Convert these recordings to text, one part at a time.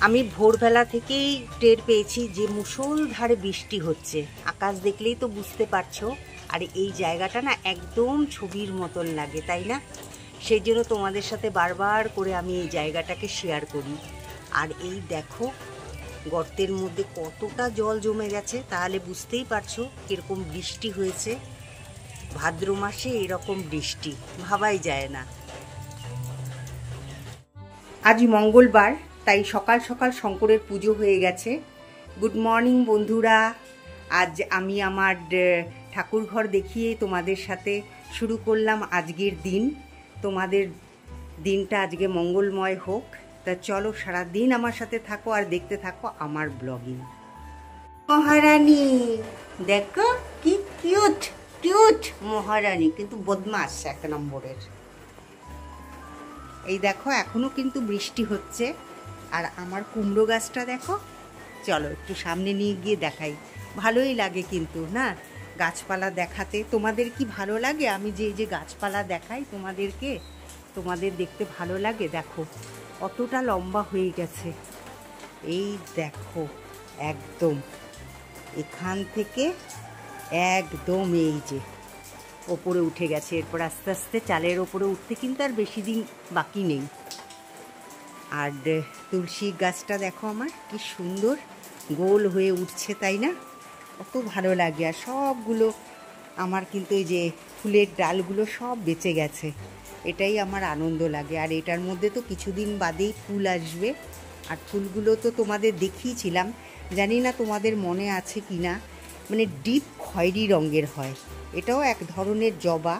আমি ভোরবেলা থেকেই টের পেয়েছি যে মুষলধারে বৃষ্টি হচ্ছে। আকাশ দেখলেই তো বুঝতে পারছো। আর এই জায়গাটা না একদম ছবির মতন লাগে, তাই না? সেই জন্য তোমাদের সাথে বারবার করে আমি এই জায়গাটাকে শেয়ার করি। আর এই দেখো গর্তের মধ্যে কতটা জল জমে গেছে, তাহলে বুঝতেই পারছো কীরকম বৃষ্টি হয়েছে। ভাদ্র মাসে এরকম বৃষ্টি ভাবাই যায় না। আজ মঙ্গলবার, তাই সকাল সকাল শঙ্করের পুজো হয়ে গেছে। গুড মর্নিং বন্ধুরা। আজ আমি আমার ঠাকুরঘর দেখিয়ে তোমাদের সাথে শুরু করলাম আজকের দিন। তোমাদের দিনটা আজকে মঙ্গলময় হোক। তা চলো সারাদিন আমার সাথে থাকো আর দেখতে থাকো আমার ব্লগিং। মহারানী দেখো কি কিউট কিউট মহারানী, কিন্তু বদমাস এক নম্বরের। এই দেখো এখনো কিন্তু বৃষ্টি হচ্ছে। আর আমার কুমড়ো গাছটা দেখো, চলো একটু সামনে নিয়ে গিয়ে দেখাই। ভালোই লাগে কিন্তু না গাছপালা দেখাতে। তোমাদের কি ভালো লাগে আমি যে এই যে গাছপালা দেখাই তোমাদেরকে? তোমাদের দেখতে ভালো লাগে? দেখো কতটা লম্বা হয়ে গেছে। এই দেখো একদম এখান থেকে একদম এই যে ওপরে উঠে গেছে। এরপর আস্তে আস্তে চালের ওপরে উঠতে কিন্তু আর বেশি দিন বাকি নেই। আর তুলসী গাছটা দেখো আমার কি সুন্দর গোল হয়ে উঠছে, তাই না? কত ভালো লাগে। আর সবগুলো আমার কিন্তু এই যে ফুলের ডালগুলো সব বেঁচে গেছে, এটাই আমার আনন্দ লাগে। আর এটার মধ্যে তো কিছুদিন বাদেই ফুল আসবে। আর ফুলগুলো তো তোমাদের দেখিয়েছিলাম, জানি না তোমাদের মনে আছে কি না, মানে ডিপ খয়েরি রঙের হয়। এটাও এক ধরনের জবা।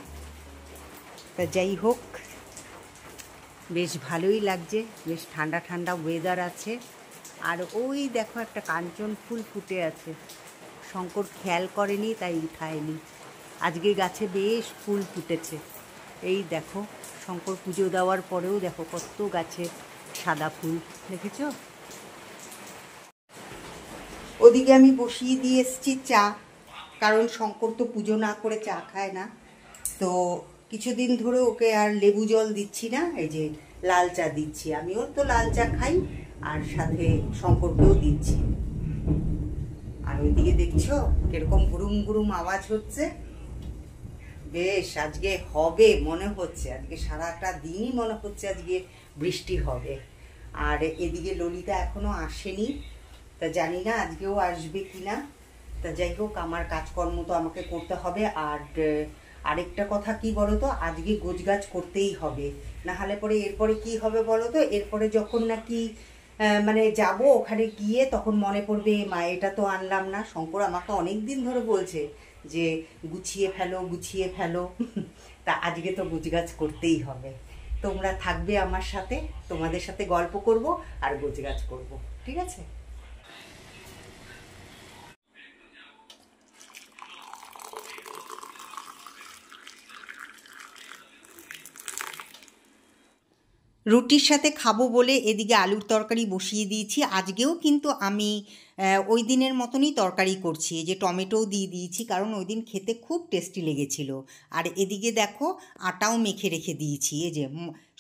তা যাই হোক, বেশ ভালোই লাগছে, বেশ ঠান্ডা ঠান্ডা ওয়েদার আছে। আর ওই দেখো একটা কাঞ্চন ফুল ফুটে আছে, শঙ্কর খেয়াল করেনি তাই উঠায়নি। আজকে গাছে বেশ ফুল ফুটেছে। এই দেখো শঙ্কর পুজো দেওয়ার পরেও দেখো কত গাছে সাদা ফুল, দেখেছো? ওদিকে আমি বসিয়ে দিয়ে এসেছি চা, কারণ শঙ্কর তো পুজো না করে চা খায় না। তো কিছুদিন ধরে ওকে আর লেবু জল দিচ্ছি না, এই যে লাল চা দিচ্ছি। আমিও তো লাল চা খাই আর সাথে শঙ্করকেও দিচ্ছি। আর ওইদিকে দেখছো কিরকম গুরুম গুরুম আওয়াজ হচ্ছে। বেশ আজকে হবে মনে হচ্ছে, আজকে সারাটা দিনই মনে হচ্ছে আজকে বৃষ্টি হবে। আর এদিকে ললিতা এখনো আসেনি, তা জানি না আজকেও আসবে কিনা। তা যাই হোক, আমার কাজকর্ম তো আমাকে করতে হবে। আর আরেকটা কথা কি বলতো, আজকে গোছগাছ করতেই হবে, না হলে পরে এরপরে কি হবে বলতো, এরপরে যখন নাকি মানে যাব ওখানে গিয়ে তখন মনে পড়বে মা এটা তো আনলাম না। শঙ্কর আমাকে অনেক দিন ধরে বলছে যে গুছিয়ে ফেলো গুছিয়ে ফেলো। তা আজকে তো গোছগাছ করতেই হবে। তোমরা থাকবে আমার সাথে, তোমাদের সাথে গল্প করব আর গোছগাছ করব, ঠিক আছে? রুটির সাথে খাবো বলে এদিকে আলুর তরকারি বসিয়ে দিয়েছি। আজকেও কিন্তু আমি ওই দিনের মতনই তরকারি করছি, এই যে টমেটোও দিয়ে দিয়েছি, কারণ ওই দিন খেতে খুব টেস্টি লেগেছিল। আর এদিকে দেখো আটাও মেখে রেখে দিয়েছি, এই যে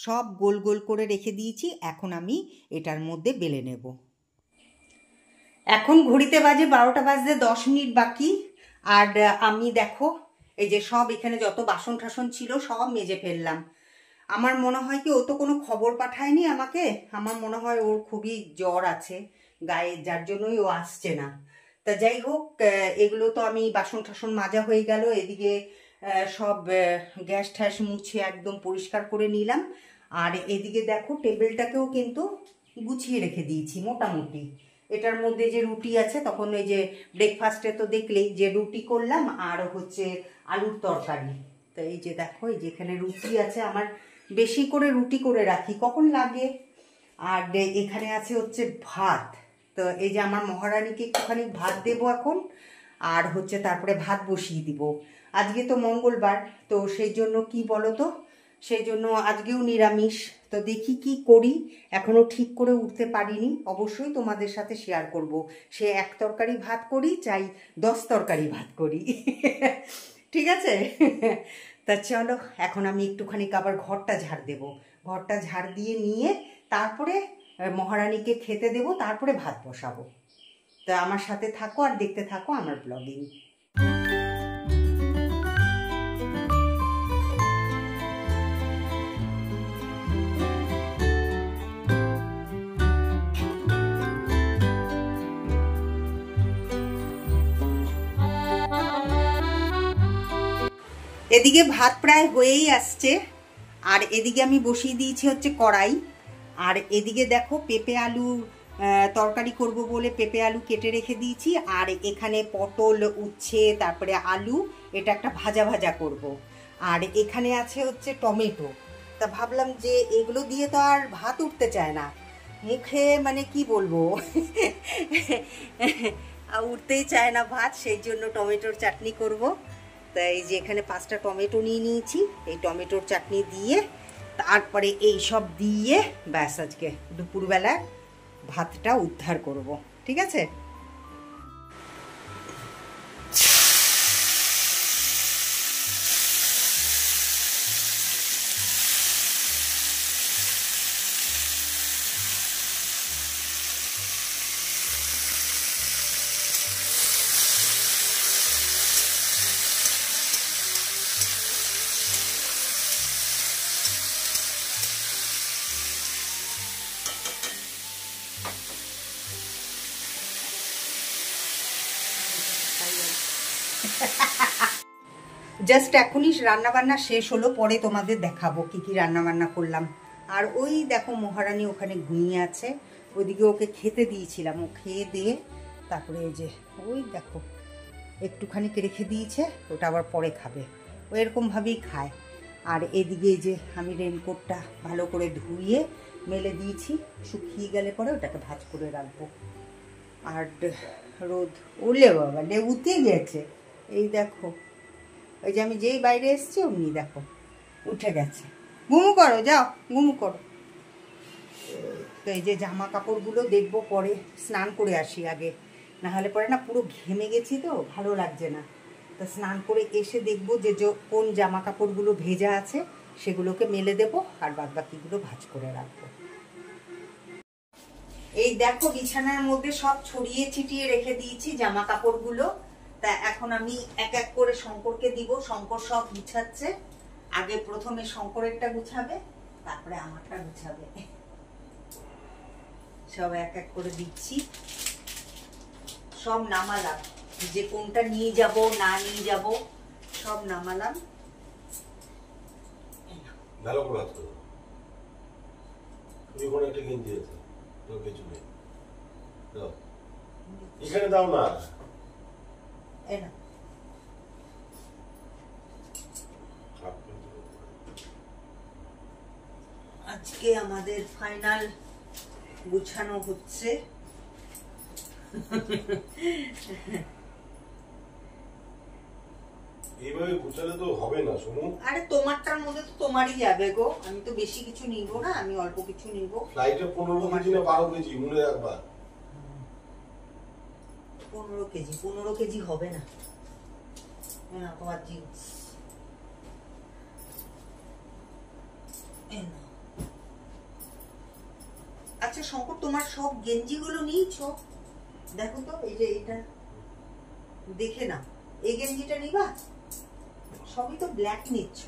সব গোল গোল করে রেখে দিয়েছি। এখন আমি এটার মধ্যে বেলে নেব। এখন ঘড়িতে বাজে 12টা বাজতে 10 মিনিট বাকি। আর আমি দেখো এই যে সব এখানে যত বাসন টাসন ছিল সব মেজে ফেললাম। আমার মনে হয় কি ও তো কোনো খবর পাঠায়নি আমাকে, আমার মনে হয় ওর খুবই জ্বর আছে গায়ে, যার জন্যই ও আসছে না। তা যাই হোক, এগুলো তো আমি বাসন টাসন মাজা হয়ে গেল। এদিকে সব গ্যাস ট্যাস মুছে একদম পরিষ্কার করে নিলাম। আর এদিকে দেখো টেবিলটাকেও কিন্তু গুছিয়ে রেখে দিয়েছি মোটামুটি। এটার মধ্যে যে রুটি আছে, তখন এই যে ব্রেকফাস্টে তো দেখলেই যে রুটি করলাম আর হচ্ছে আলুর তরকারি। তো এই যে দেখো এই যে এখানে রুটি আছে, আমার বেশি করে রুটি করে রাখি কখন লাগে। আর এখানে আছে হচ্ছে ভাত। তো এই যে আমার মহারানীকে একটুখানি ভাত দেবো এখন। আর হচ্ছে তারপরে ভাত বসিয়ে দিব। আজকে তো মঙ্গলবার, তো সেই জন্য কি বলো তো, সেই জন্য আজকেও নিরামিষ। তো দেখি কি করি, এখনো ঠিক করে উঠতে পারিনি। অবশ্যই তোমাদের সাথে শেয়ার করব। সে 1 তরকারি ভাত করি চাই 10 তরকারি ভাত করি। ঠিক আছে? তা চলো এখন আমি একটুখানি আবার ঘরটা ঝাড় দেব। ঘরটা ঝাড় দিয়ে নিয়ে তারপরে মহারানীকে খেতে দেবো, তারপরে ভাত বসাবো। তা আমার সাথে থাকো আর দেখতে থাকো আমার ব্লগিং। এদিকে ভাত প্রায় হয়েই আসছে, আর এদিকে আমি বসিয়ে দিয়েছি হচ্ছে কড়াই। আর এদিকে দেখো পেঁপে আলু তরকারি করব বলে পেঁপে আলু কেটে রেখে দিয়েছি। আর এখানে পটল, উচ্ছে, তারপরে আলু, এটা একটা ভাজা ভাজা করব। আর এখানে আছে হচ্ছে টমেটো। তা ভাবলাম যে এগুলো দিয়ে তো আর ভাত উঠতে চায় না মুখে, মানে কি বলবো উঠতেই চায় না ভাত, সেই জন্য টমেটোর চাটনি করব। তাই এই যে এখানে 5টা টমেটো নিয়ে নিয়েছি, এই টমেটোর চাটনি দিয়ে তারপরে এই সব দিয়ে ব্যাস আজকে দুপুরবেলা ভাতটা উদ্ধার করব। ঠিক আছে? জাস্ট এখনই রান্নাবান্না শেষ হলো, পরে তোমাদের দেখাবো কি কি রান্নাবান্না করলাম। আর ওই দেখো মহারানী ওখানে ঘুমিয়ে আছে, ওইদিকে ওকে খেতে দিয়েছিলাম, ও খেয়ে দিয়ে তারপরে এই যে ওই দেখো একটুখানি রেখে দিয়েছে, ওটা আবার পরে খাবে, ও এরকমভাবেই খায়। আর এদিকে যে আমি রেনকোটটা ভালো করে ধুয়ে মেলে দিয়েছি, শুকিয়ে গেলে পরে ওটাকে ভাঁজ করে রাখবো। আর রোদ উঠলে বাবা উঠে গেছে, এই দেখো ওই যে আমি যেই বাইরে এসছি অমনি দেখো উঠে গেছে। ঘুমু করো, যাও ঘুমু করো। তো এই যে জামা কাপড়গুলো দেখবো পরে, স্নান করে আসি আগে, না হলে পরে না পুরো ঘেমে গেছি তো ভালো লাগছে না। তো স্নান করে এসে দেখবো যে কোন জামা কাপড়গুলো ভেজা আছে সেগুলোকে মেলে দেবো, আর বাদ বাকিগুলো ভাঁজ করে রাখবো। এই দেখো বিছানার মধ্যে সব ছড়িয়ে ছিটিয়ে রেখে দিয়েছি জামা কাপড়গুলো। তা এখন আমি এক এক করে শঙ্করকে দিব, শঙ্কর সব গুছাচ্ছে। আগে প্রথমে শঙ্করেরটা গুছাবে, তারপরে আমারটা গুছাবে। সব এক এক করে দিচ্ছি, সব নামালাম, যে কোনটা নিয়ে যাব না নিয়ে যাব সব নামালাম। ভালো করে হাত করো, তুমি কোন একটা গেঞ্জি আছে তোর পেছনে দাও, এখানে দাও না, আজকে আমাদের ফাইনাল গুছানো হচ্ছে। এইভাবে গুছালে তো হবে না সোনু। আরে তোমারটার মধ্যে তো তোমারই যাবে গো, আমি তো বেশি কিছু নিব না, আমি অল্প কিছু নিব। ফ্লাইটে 15 কেজি না 12 কেজি মনে রাখবা। 15 কেজি, 15 কেজি হবে না। হ্যাঁ তোমার জিন্স আচ্ছা শঙ্কর, তোমার সব গেঞ্জিগুলো নিয়েছো? দেখো তো এই যে এটা দেখে না, এই গেঞ্জিটা নিবা? সবই তো ব্ল্যাক নিচ্ছ।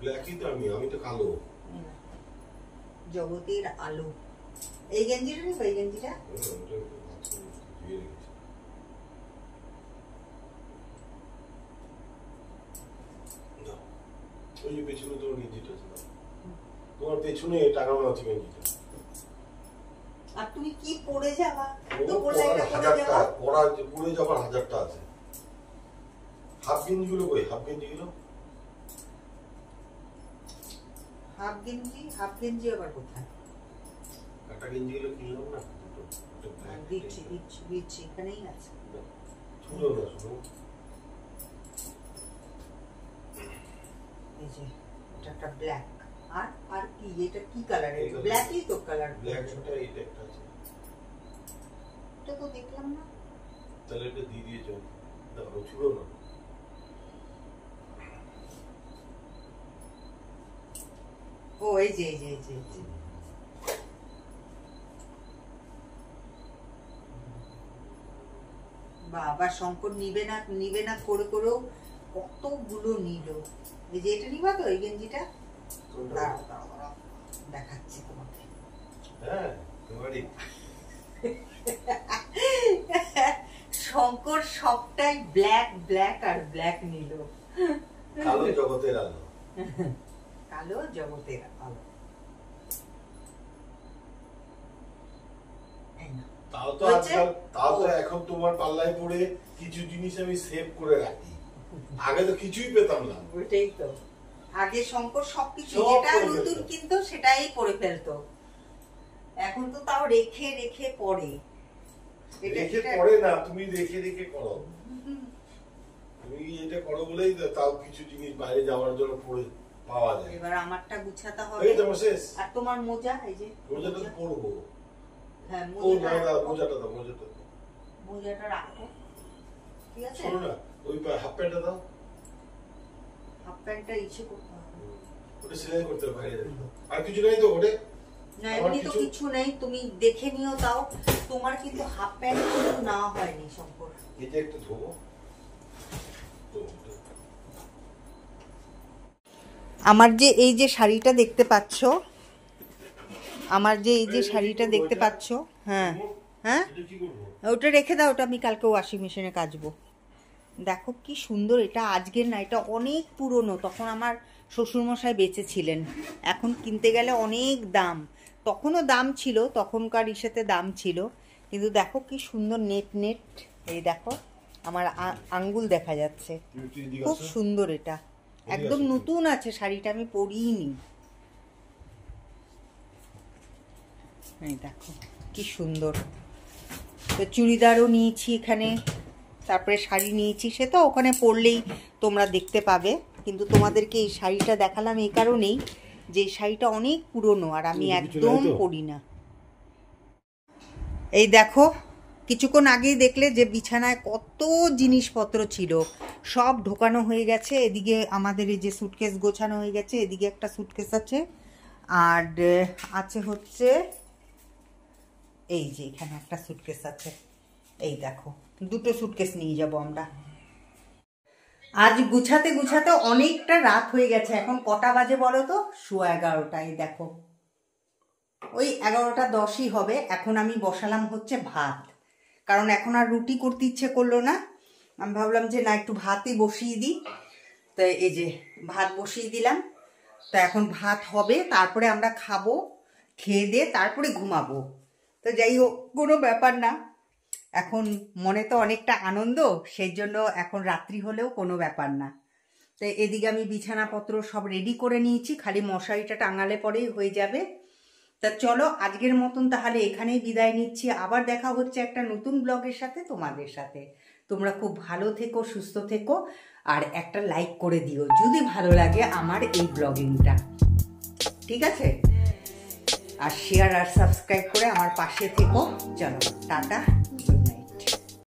ব্ল্যাকই তো আমি তো কালো। জগতের আলো, এই গেঞ্জিটা নিবা? এই গেঞ্জিটা ওই যে পেছনে তোর গেঞ্জিটা আছে, তোমার পেছনে টাঙানো আছে গেঞ্জিটা। আর তুমি কি পরে যাবা? তো পরে যাবার 1000টা আছে। হাফ গেঞ্জিগুলো কই? হাফ গেঞ্জিগুলো হাফ গেঞ্জি আবার কোথায়? একটা গেঞ্জিগুলো কিনলাম না, দিচ্ছি এখানেই আছে। ছুঁড়ো না শুনো, এই যে এটা একটা ব্ল্যাক, আর কি এটা কি কালারের? ব্ল্যাকই তো কালার। ব্ল্যাক ছোট এইটা একটা আছে, এটা তো দেখলাম না। তাহলে এটা দিয়ে দিয়েছো, দাও ছুঁড়ো না। ও এই যে বাবা শঙ্কর নিবে না করে করেও কতগুলো নিল। এই যে এটা নিবা তো, এই গেঞ্জিটা দেখাচ্ছি তোমাকে। হ্যাঁ তোমারই। শঙ্কর সবটাই ব্ল্যাক ব্ল্যাক আর ব্ল্যাক নিল। কালো জগতের আলো। কালো জগতের আলো। তাও তো এখন তোমার পাল্লায় পড়ে কিছু জিনিস আমি সেভ করে রাখি, আগে তো কিছুই পেতাম না। ওইটাই তো, আগে শঙ্কর সবকিছু যেটা নতুন কিন্তু সেটাই পরে ফেলতো, এখন তো তাও রেখে রেখে পরে। রেখে পরে না, তুমি রেখে রেখে করো। তুমি এটা করো বলেই তাও কিছু জিনিস বাইরে যাওয়ার জন্য পরে পাওয়া যায়। এবার আমারটা গুছাতে হবে। এই তোমার শেষ। আর তোমার মোজা, এই যে মোজাটা তো পরবো। হ্যাঁ মোজাটা দাও। মোজাটা রাখো, ঠিক আছে? শোনো না, ওই হাফ প্যান্টটা দাও। হাফ প্যান্টটা ইচ্ছে করতে হবে, ওটা সেলাই করতে হবে বাইরে। আর কিছু নাই তো ওটা? না এমনি তো কিছু নেই, তুমি দেখে নিও। তাও তোমার কিন্তু হাফ প্যান্ট কিন্তু না হয়নি শঙ্কর। এই যে একটু ধোবো। আমার যে এই যে শাড়িটা দেখতে পাচ্ছ, হ্যাঁ হ্যাঁ ওটা রেখে দাও, ওটা আমি কালকে ওয়াশিং মেশিনে কাচবো। দেখো কি সুন্দর, এটা আজকের না, এটা অনেক পুরনো। তখন আমার শ্বশুরমশাই বেঁচে ছিলেন, এখন কিনতে গেলে অনেক দাম। তখনও দাম ছিল, তখনকার ইসেতে দাম ছিল, কিন্তু দেখো কি সুন্দর নেট নেট। এই দেখো আমার আঙ্গুল দেখা যাচ্ছে, খুব সুন্দর। এটা একদম নতুন আছে, শাড়িটা আমি পরিনি। এই দেখো কি সুন্দর। তো চুড়িদারও নিয়েছি এখানে, তারপরে শাড়ি নিয়েছি, সে তো ওখানে পরলেই তোমরা দেখতে পাবে। কিন্তু তোমাদেরকে এই শাড়িটা দেখালাম এই কারণেই যে শাড়িটা অনেক পুরনো আর আমি একদম পরি না। এই দেখো কিছুক্ষণ আগেই দেখলে যে বিছানায় কত জিনিসপত্র ছিল, সব ঢোকানো হয়ে গেছে। এদিকে আমাদের এই যে সুটকেস গোছানো হয়ে গেছে, এদিকে একটা সুটকেস আছে, আর আছে হচ্ছে এই যে এখানে একটা সুটকেস আছে। এই দেখো দুটো সুটকেস নিয়ে যাব আমরা। আজ গুছাতে গুছাতে অনেকটা রাত হয়ে গেছে। এখন কটা বাজে বলো তো? 11:15। দেখো ওই 11:10ই হবে। এখন আমি বসালাম হচ্ছে ভাত, কারণ এখন আর রুটি করতে ইচ্ছে করলো না। আমি ভাবলাম যে না, একটু ভাতই বসিয়ে দিই। তো এই যে ভাত বসিয়ে দিলাম। তো এখন ভাত হবে, তারপরে আমরা খাবো, খেয়ে দিয়ে তারপরে ঘুমাবো। তো যাই হোক, কোনো ব্যাপার না, এখন মনে তো অনেকটা আনন্দ, সেই জন্য এখন রাত্রি হলেও কোনো ব্যাপার না। তো এদিকে আমি বিছানাপত্র সব রেডি করে নিয়েছি, খালি মশারিটা টাঙালে পরেই হয়ে যাবে। তা চলো আজকের মতন তাহলে এখানেই বিদায় নিচ্ছি। আবার দেখা হচ্ছে একটা নতুন ব্লগের সাথে, তোমাদের সাথে। তোমরা খুব ভালো থেকো, সুস্থ থেকো, আর একটা লাইক করে দিও যদি ভালো লাগে আমার এই ব্লগিংটা, ঠিক আছে? আর শেয়ার আর সাবস্ক্রাইব করে আমার পাশে থেকো। চলো টাটা।